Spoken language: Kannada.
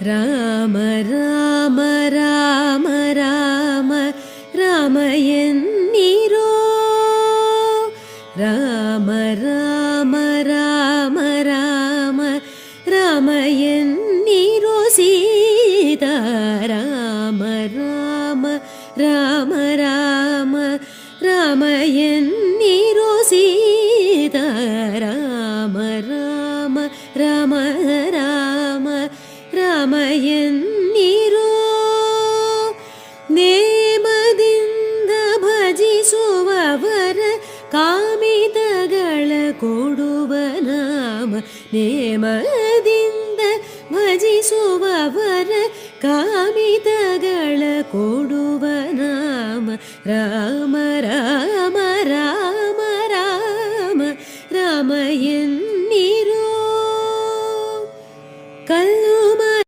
ರಾಮ ರಾಮ ರಾಮ ರಾಮ ರಾಮ ಎನ್ನಿರೋ ರಾಮ ರಾಮ ರಾಮ ರಾಮ ರಾಮ ಎನ್ನಿರೋ ಸೀತಾ ರಾಮ ರಾಮ ರಾಮ ರಾಮ ರಾಮ ಎನ್ನಿರೋ ಸೀತಾ ರಾಮ ರಾಮ ರಾಮ ರಾಮ ರಾಮ ಎನ್ನಿರೋ ನೇಮದಿಂದ ಭಜಿಸುವವರ ಕಾಮಿತಗಳ ಕೊಡುವ ನಾಮ ನೇಮದಿಂದ ಭಜಿಸುವವರ ಕಾಮಿತಗಳ ಕೊಡುವ ನಾಮ ರಾಮ ರಾಮ